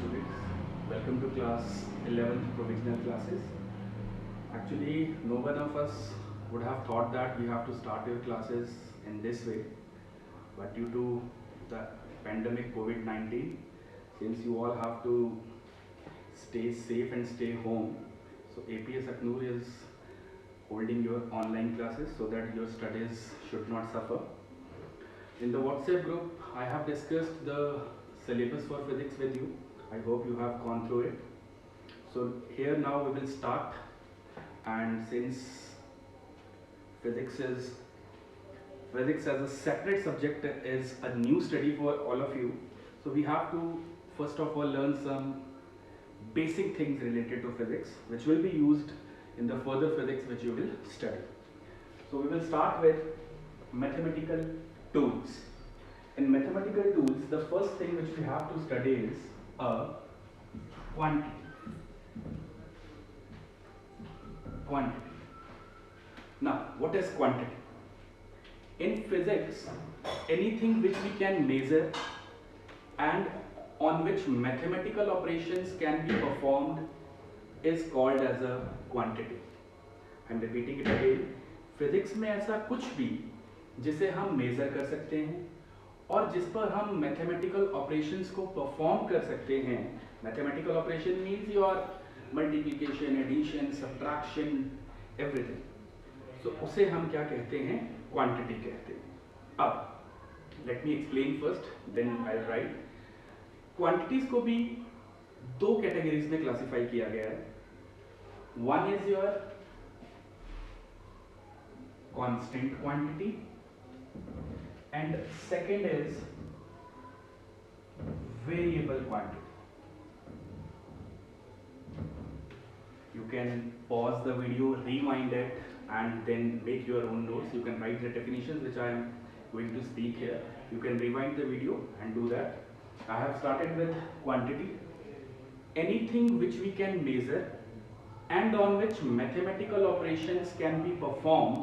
students. Welcome to class 11th provisional classes. Actually, no one of us would have thought that we have to start your classes in this way, but due to the pandemic COVID-19, since you all have to stay safe and stay home, so APS Aknoor is holding your online classes so that your studies should not suffer. In the WhatsApp group, I have discussed the syllabus for physics with you. I hope you have gone through it. So here now we will start, and since physics is physics as a separate subject is a new study for all of you, so we have to first of all learn some basic things related to physics which will be used in the further physics which you will study. So we will start with mathematical tools. In mathematical tools, the first thing which we have to study is a quantity. Now, what is quantity? In physics, anything which we can measure and on which mathematical operations can be performed is called as a quantity. I am repeating it again. Physics में ऐसा कुछ भी जिसे हम major कर सकते हैं और जिस पर हम मैथमेटिकल ऑपरेशंस को परफॉर्म कर सकते हैं, mathematical operation means your multiplication, addition, subtraction, everything, so उसे हम क्या कहते हैं? क्वांटिटी कहते हैं. अब let me explain first, then I will write. Quantities को भी दो कैटेगरीज में क्लासिफाई किया गया है. One is your constant quantity and second is variable quantity. You can pause the video, rewind it, and then make your own notes. You can write the definitions which I am going to speak here. You can rewind the video and do that. I have started with quantity. Anything which we can measure and on which mathematical operations can be performed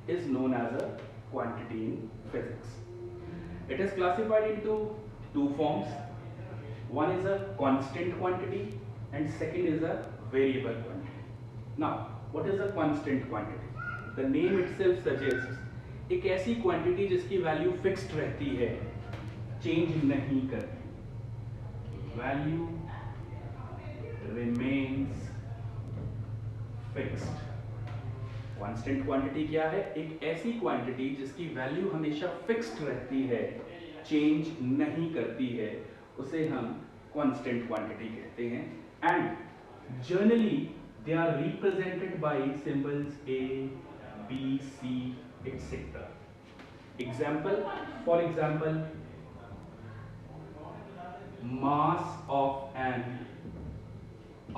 is known as a quantity in physics. It is classified into two forms. One is a constant quantity and second is a variable quantity. Now, what is a constant quantity? The name itself suggests एक ऐसी quantity जिसकी value fixed रहती है, change नहीं करती. Value remains fixed. Constant quantity क्या है? एक ऐसी क्वांटिटी जिसकी वैल्यू हमेशा फिक्स्ड रहती है, चेंज नहीं करती है, उसे हम कांस्टेंट क्वांटिटी कहते हैं. And generally they are represented by symbols a, b, c, etcetera. Example, for example, mass of an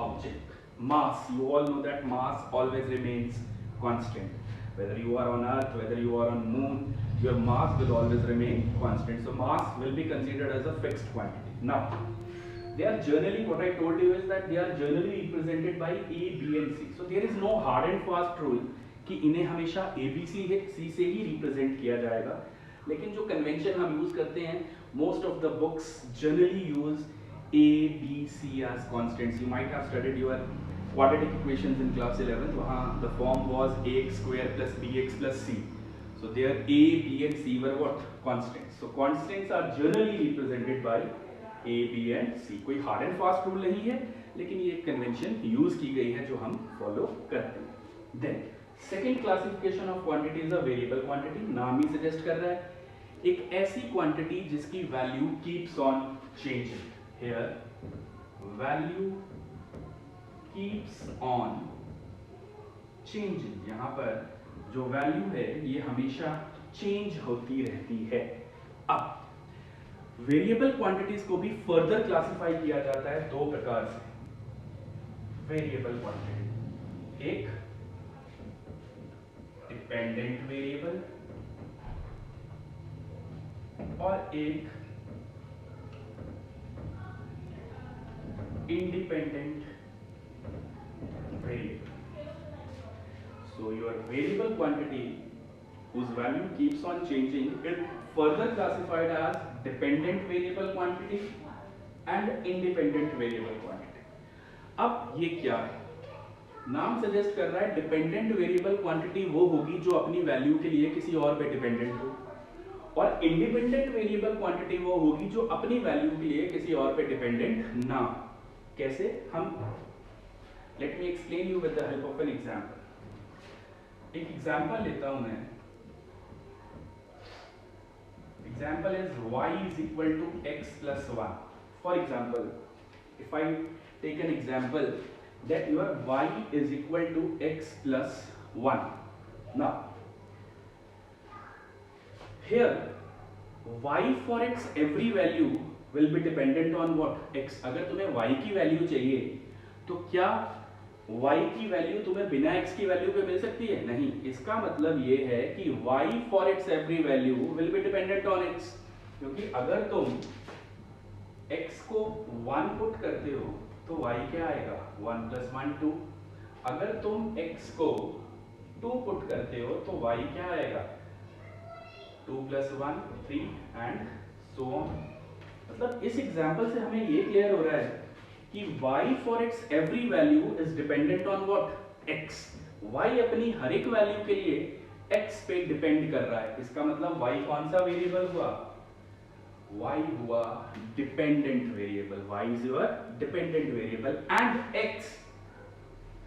object. Mass, you all know that mass always remains constant. Whether you are on earth, whether you are on moon, your mass will always remain constant. So mass will be considered as a fixed quantity. Now, they are generally, what I told you is that they are generally represented by A, B and C. So there is no hard and fast rule कि इन्हें हमेशा A, B, C से ही represent किया जाएगा. लेकिन जो convention हम use करते हैं, most of the books generally use A, B, C as constants. You might have studied your quadratic equations in class 11. वहाँ the form was ax square plus bx plus c. So there A, B and C were what? Constants. So constants are generally represented by A, B and C. कोई hard and fast rule नहीं है, लेकिन ये convention use की गई है जो हम follow करते हैं. Then second classification of quantity is a variable quantity. नाम ही suggest कर रहा है एक ऐसी quantity जिसकी value keeps on changing. Here value keeps on changing. यहाँ पर जो वैल्यू है ये हमेशा चेंज होती रहती है. अब वेरिएबल क्वांटिटीज को भी फर्दर क्लासिफाई किया जाता है दो प्रकार से. वेरिएबल क्वांटिटी, एक डिपेंडेंट वेरिएबल और एक independent variable. So your variable quantity whose value keeps on changing is further classified as dependent variable quantity and independent variable quantity. अब ये क्या है, नाम सजेस्ट कर रहा है डिपेंडेंट वेरिएबल क्वांटिटी वो होगी जो अपनी वैल्यू के लिए किसी और पे डिपेंडेंट हो, और इंडिपेंडेंट वेरिएबल क्वांटिटी वो होगी जो अपनी वैल्यू के लिए किसी और पे डिपेंडेंट ना। कैसे? हम late me explain you with the help of an example. एक एग्जांपल लेता हूं मैं। Example is y is equal to x plus 1. For example, if I take an example that your y is equal to x plus 1. Now, here y for its every value will be dependent on what? x. अगर तुम्हें y की value चाहिए तो क्या y की value तुम्हें बिना x की वैल्यू पे मिल सकती है? नहीं। इसका मतलब ये है कि y for its every value will be dependent on x, क्योंकि अगर तुम x को 1 पुट करते हो तो y क्या आएगा? 1 plus 1 2। अगर तुम x को 2 पुट करते हो तो y क्या आएगा? 2 plus 1 3 and so on। मतलब इस एग्जाम्पल से हमें ये क्लियर हो रहा है कि y for its every value is dependent on what? x। y अपनी हर एक वैल्यू के लिए x पे डिपेंड कर रहा है। इसका मतलब y कौन सा वेरिएबल हुआ? y हुआ dependent variable. y is your dependent variable and x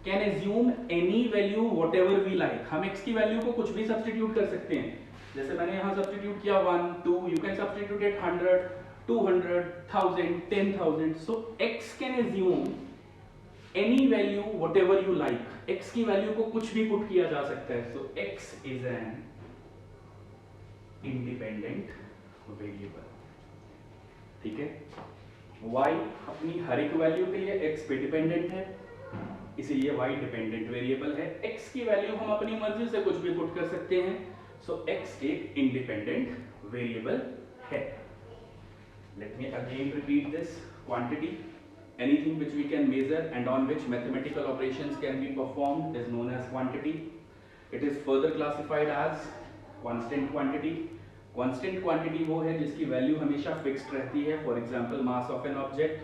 can assume any value whatever we like। हम x की वैल्यू को कुछ भी सब्स्टिट्यूट कर सकते हैं। जैसे मैंने यहाँ सब्स्टिट्यूट किया 1 2, you can substitute it 100 200 1000 10,000। so x can assume any value whatever you like। x की वैल्यू को कुछ भी पुट किया जा सकता है। so x is an independent variable। ठीक है, y अपनी हर एक वैल्यू के लिए x पे डिपेंडेंट है, इसीलिए y डिपेंडेंट वेरिएबल है। x की वैल्यू हम अपनी मर्जी से कुछ भी पुट कर सकते हैं। so x एक इंडिपेंडेंट वेरिएबल है। Let me again repeat this. Quantity, anything which we can measure and on which mathematical operations can be performed is known as quantity. It is further classified as constant quantity. Constant quantity वो है जिसकी value हमेशा fixed रहती है। For example, mass of an object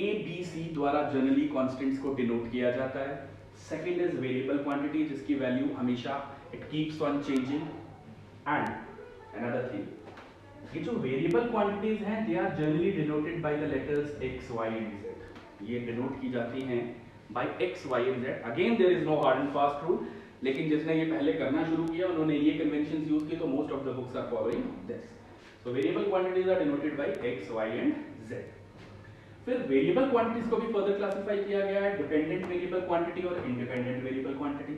A, B, C द्वारा generally constants को denote किया जाता है। सेकेंड इज वेरिएबल क्वांटिटी जिसकी वैल्यू हमेशा it keeps on changing. And another thing, ये जो वेरिएबल क्वांटिटीज हैं they are generally denoted by the letters x, y and z। ये डिनोट की जाती हैं by x, y and z। Again there is no hard and fast rule, लेकिन जिसने ये पहले करना शुरू किया उन्होंने ये कन्वेंशंस यूज की, तो most of the books are following this. So variable quantities are denoted by x, y and z। फिर वेरिएबल क्वांटिटीज को भी फर्दर क्लासिफाई किया गया है, डिपेंडेंट वेरिएबल क्वांटिटी और independent variable quantity.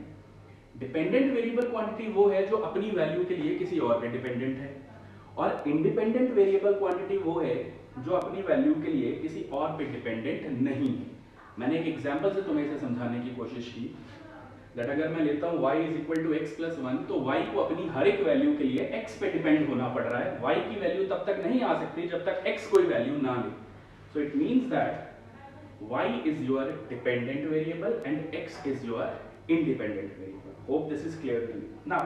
Dependent variable quantity वो है जो अपनी वैल्यू के लिए किसी और पे डिपेंडेंट है, और इंडिपेंडेंट वेरिएबल क्वांटिटी वो है जो अपनी वैल्यू के लिए किसी और पे डिपेंडेंट नहीं है। मैंने एक एग्जांपल से तुम्हें इसे समझाने की कोशिश की दैट अगर मैं लेता हूं y is equal to x plus 1, तो y को अपनी हर एक वैल्यू के लिए x पे डिपेंड होना पड़ रहा है। y की वैल्यू तब तक नहीं आ सकती जब तक x कोई वैल्यू ना ले। So it means that y is your dependent variable and x is your independent variable। Hope this is clear to you. Now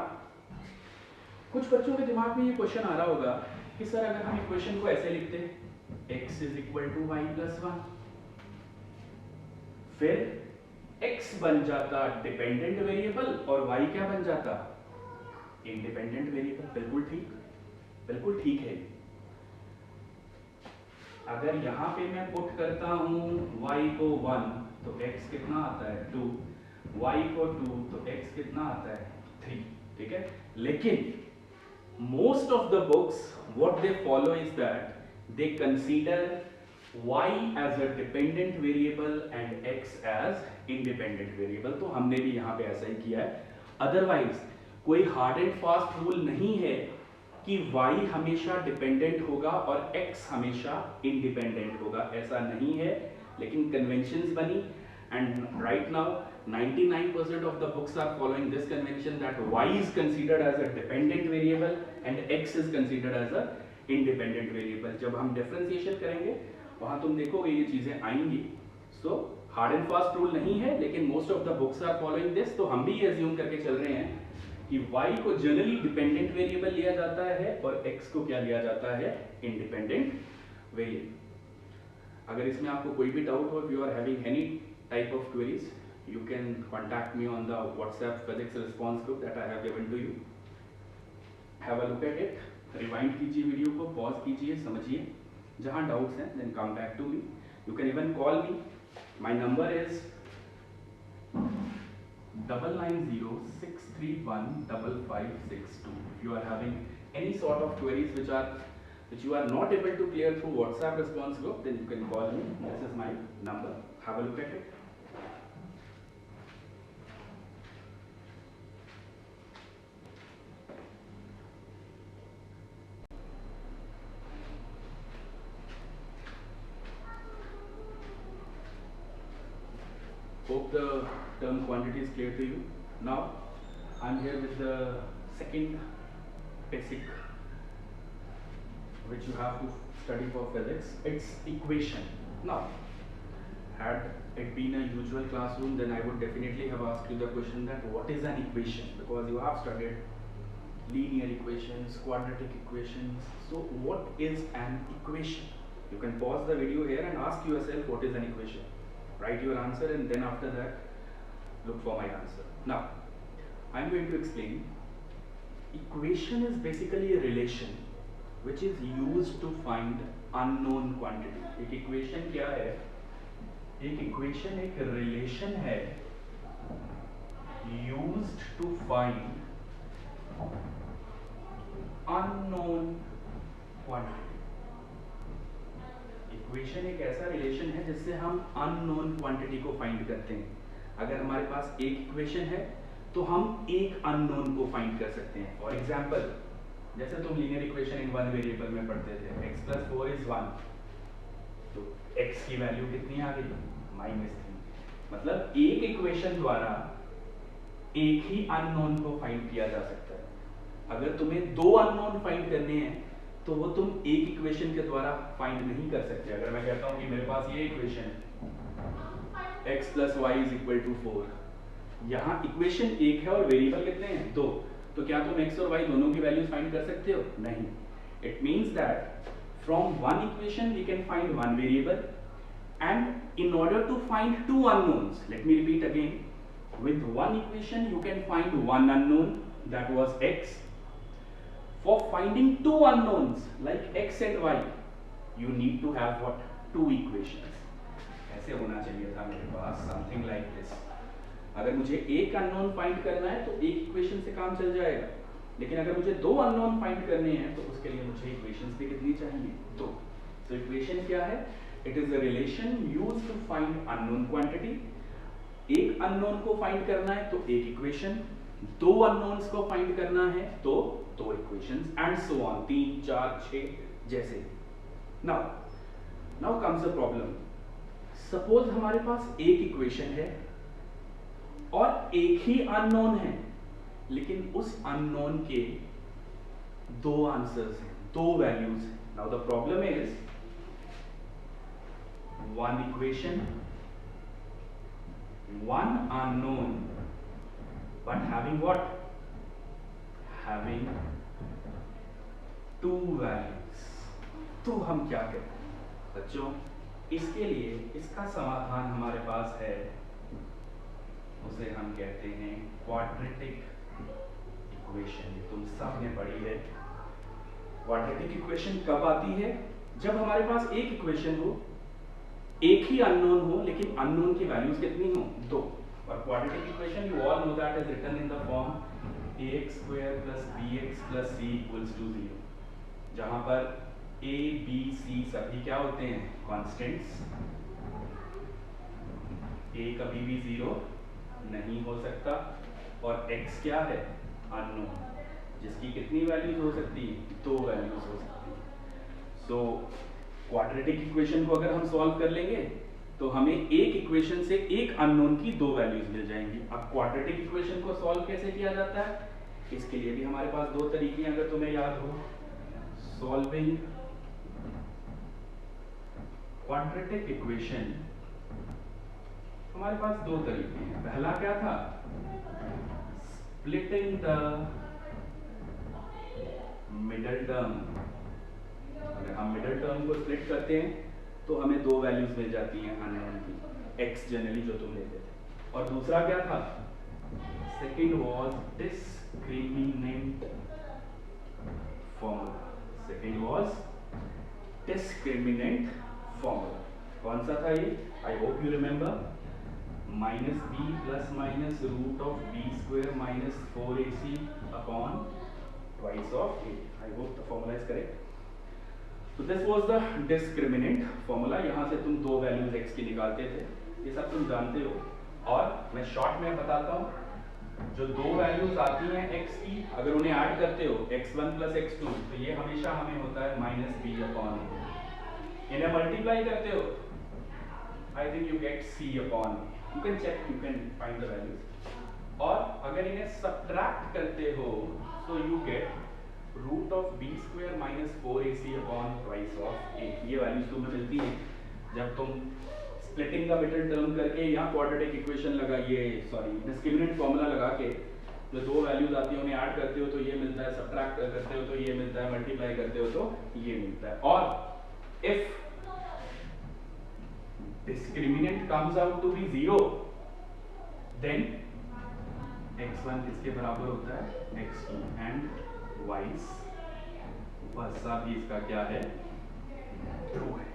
कुछ बच्चों के दिमाग में ये क्वेश्चन आ रहा होगा कि सर अगर हम इक्वेशन को ऐसे लिखते x is equal to y plus 1, फिर x बन जाता डिपेंडेंट वेरिएबल और y क्या बन जाता? Independent variable. बिल्कुल ठीक, बिल्कुल ठीक है। अगर यहाँ पे मैं पुट करता हूँ y को 1 तो x कितना आता है? 2, y को 2 तो x कितना आता है? 3। ठीक है, लेकिन most of the books what they follow is that they consider y as a dependent variable and x as independent variable। तो हमने भी यहाँ पे ऐसा ही किया है। अदरवाइज कोई हार्ड एंड फास्ट रूल नहीं है कि y हमेशा डिपेंडेंट होगा और x हमेशा इंडिपेंडेंट होगा, ऐसा नहीं है। लेकिन कन्वेंशंस बनी and right now 99% of the books are following this convention that y is considered as a dependent variable and x is considered as a independent variable। जब हम डिफरेंशिएशन करेंगे वहां तुम देखोगे ये चीजें आएंगी। So hard and fast rule नहीं है, लेकिन most of the books are following this. तो हम भी ये अज्यूम करके चल रहे हैं कि y को जनरली डिपेंडेंट वेरिएबल लिया जाता है और x को क्या लिया जाता है? Independent variable. अगर इसमें आपको कोई भी डाउट हो, if you are having any type of queries, you can contact me on the WhatsApp physics response group that I have given to you. Have a look at it, rewind कीजिए video को, pause कीजिए, समझिए, जहाँ doubts हैं then come back to me. You can even call me. My number is 9906315562. If you are having any sort of queries which you are not able to clear through WhatsApp response group, then you can call me. This is my number. Have a look at it. Hope the term quantity is clear to you. Now I am here with the second basic which you have to study for physics. It's equation. Now, had it been a usual classroom, then I would definitely have asked you the question that what is an equation, because you have studied linear equations, quadratic equations. So what is an equation? You can pause the video here and ask yourself what is an equation. Write your answer and then after that look for my answer. Now I am going to explain. Equation is basically a relation which is used to find unknown quantity. एक equation क्या है? एक equation एक relation है used to find unknown quantity. Equation एक ऐसा relation है जिससे हम अननोन क्वांटिटी को फाइंड करते हैं. अगर हमारे पास एक इक्वेशन है तो हम एक अननोन को फाइंड कर सकते हैं. फॉर एग्जांपल, जैसे तुम linear equation in one variable में पढ़ते थे, x + 4 = 1, तो x की वैल्यू कितनी आ गई? -3. मतलब एक इक्वेशन द्वारा एक ही अननोन को फाइंड किया जा सकता है. अगर तुम्हें दो अननोन फाइंड करने हैं तो वो तुम एक इक्वेशन के द्वारा फाइंड नहीं कर सकते. अगर मैं कहता हूं कि मेरे पास ये इक्वेशन है x + y = 4, यहाँ इक्वेशन एक है और वेरिएबल कितने हैं? 2. तो क्या तुम x और y दोनों की वैल्यूज फाइंड कर सकते हो? नहीं. It means that from one equation we can find one variable, and in order to find two unknowns, let me repeat again, with one equation you can find one unknown, that was x. For finding two unknowns like x and y, you need to have what? Two equations. ऐसे होना चाहिए था मेरे पास, something like this. अगर मुझे एक unknown find करना है तो एक equation से काम चल जाएगा, लेकिन अगर मुझे दो unknown find करने हैं तो उसके लिए मुझे equations भी कितनी चाहिए? दो. So equation क्या है? It is a relation used to find unknown quantity. एक अननोन को फाइंड करना है तो एक इक्वेशन, दो अननोन्स को फाइंड करना है तो दो इक्वेशंस, एंड सो ऑन, 3, 4, 6 जैसे. Now comes a problem. Suppose हमारे पास एक इक्वेशन है और एक ही अननोन है, लेकिन उस अननोन के दो आंसर्स हैं, दो वैल्यूज हैं. Now the problem is one equation, one unknown, but having what? Having two values. तो हम क्या करें बच्चों? इसके लिए इसका समाधान हमारे पास है, उसे हम कहते हैं क्वाड्रेटिक इक्वेशन. तुम सब ने पढ़ी है. क्वाड्रेटिक इक्वेशन कब आती है? जब हमारे पास एक इक्वेशन हो, एक ही अननोन हो, लेकिन अननोन की वैल्यूज कितनी हो? 2. और quadratic equation you all know that is written in the form ax² + bx + c = 0, जहां पर a b c सभी क्या होते हैं? कांस्टेंट्स. a कभी भी 0 नहीं हो सकता और x क्या है? अननोन, जिसकी कितनी वैल्यूज हो सकती है? 2 वैल्यूज हो सकती है. सो क्वाड्रेटिक इक्वेशन को अगर हम सॉल्व कर लेंगे तो हमें एक इक्वेशन से एक अननोन की दो वैल्यूज मिल जाएंगी. अब क्वाड्रेटिक इक्वेशन को सॉल्व कैसे किया जाता है? इसके लिए भी हमारे पास दो तरीके हैं, अगर तुम्हें याद हो. सॉल्विंग क्वाड्रेटिक इक्वेशन, हमारे पास दो तरीके हैं. पहला क्या था? स्प्लिटिंग द मिडल टर्म अगर हम मिडिल टर्म को स्प्लिट करते हैं तो हमें दो वैल्यूज मिल जाती हैं अननोन की, एक्स जनरली जो तुम लेते थे। और दूसरा क्या था, second was discriminant formula. Second was discriminant formula. कौन सा था ये? I hope you remember, minus B plus minus root of B square minus 4ac upon twice of A. I hope the formula is correct. तो this was the discriminant formula. यहाँ से तुम दो values x की निकालते थे, ये सब तुम जानते हो। और मैं शॉर्ट में बताता हूँ, जो दो वैल्यूज आती हैं x की, अगर उन्हें ऐड करते हो x1 प्लस x2, तो ये हमेशा हमें होता है माइनस बी अपॉन ए। इन्हें मल्टीप्लाई करते हो, I think you get c upon A. You can check, you can find the values. और अगर इन्हें सब्ट्रैक्ट करते हो तो you get root of B square minus 4ac upon twice of A. ये वैल्यूज तुम्हें मिलती हैं जब तुम स्प्लिटिंग द मिडिल टर्म करके यहाँ क्वाड्रेटिक इक्वेशन लगा, ये सॉरी डिस्क्रिमिनेंट फॉर्मूला लगा के जो दो वैल्यूज आती हैं उन्हें ऐड करते हो तो ये मिलता है, सब्ट्रैक्ट करते हो तो ये मिलता है, मल्टीप्लाई करते हो तो ये मिलता है। और if discriminant comes out to be 0, then x1 किसके बराबर होता है, x2, एंड वाइस वर्सा भी इसका क्या है, ट्रू है।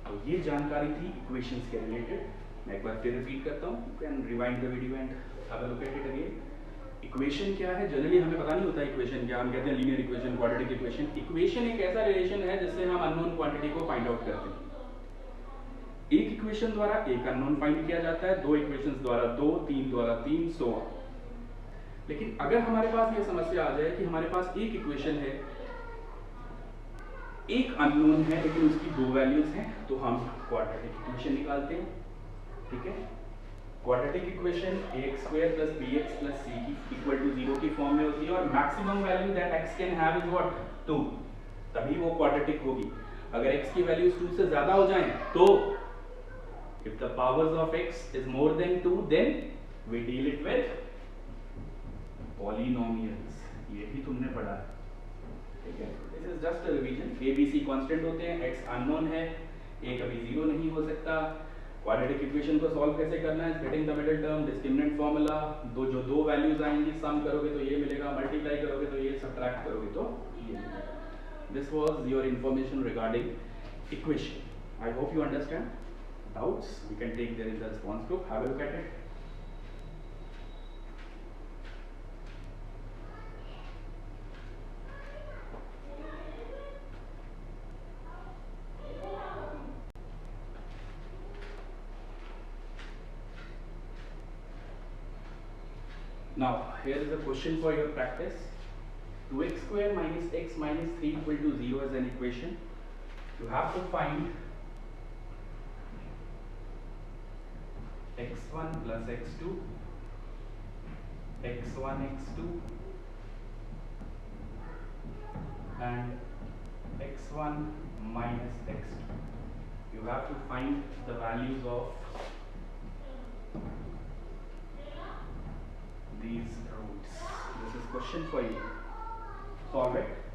तो ये जानकारी थी इक्वेशंस के रिलेटेड। मैं एक बार फिर रिपीट करता हूँ, you can rewind the video and have a look at it again. Equation क्या है? जनरली हमें पता नहीं होता इक्वेशन क्या, हम कहते हैं linear equation, quadratic equation. Equation एक ऐसा रिलेशन है जिससे हम अननोन क्वांटिटी को फाइंड आउट करते हैं। एक इक्वेशन द्वारा एक अननोन फाइंड किया जाता है, दो इक्वेशंस द्वारा दो, तीन द्वारा तीन, सो ऑन। लेकिन अगर हमारे पास ये समस्या आ जाए कि हमारे पास एक इक्वेशन है, एक अननोन है लेकिन उसकी दो वैल्यूज हैं, तो हम क्वाड्रेटिक इक्वेशन निकालते हैं। ठीक है, quadratic equation ax square plus bx plus c की इक्वल टू 0 की फॉर्म में होती है, और maximum value that x can have is what, 2, तभी वो क्वाड्रेटिक होगी। अगर x की वैल्यूज 2 से ज्यादा हो जाएं तो if the powers of x is more than 2, then we deal it with polynomials। ये भी तुमने पढ़ा है, ठीक है। This is just a revision. a b c constant होते हैं, x अननोन है, a कभी 0 नहीं हो सकता। क्वाड्रेटिक इक्वेशन को सॉल्व कैसे करना है? Splitting the middle term, discriminant formula, दो वैल्यूज आएंगी, सम करोगे तो ये मिलेगा, मल्टीप्लाई करोगे तो ये, सब्ट्रैक्ट करोगे तो ये मिलेगा। This was your information regarding equation. I hope you understand. Doubts we can take there in the response group, have a look at it. Now here is a question for your practice. 2x square minus x minus 3 equal to 0 is an equation. You have to find x1 plus x2, x1 x2 and x1 minus x2. You have to find the values of these roots. This is question for you. Solve it.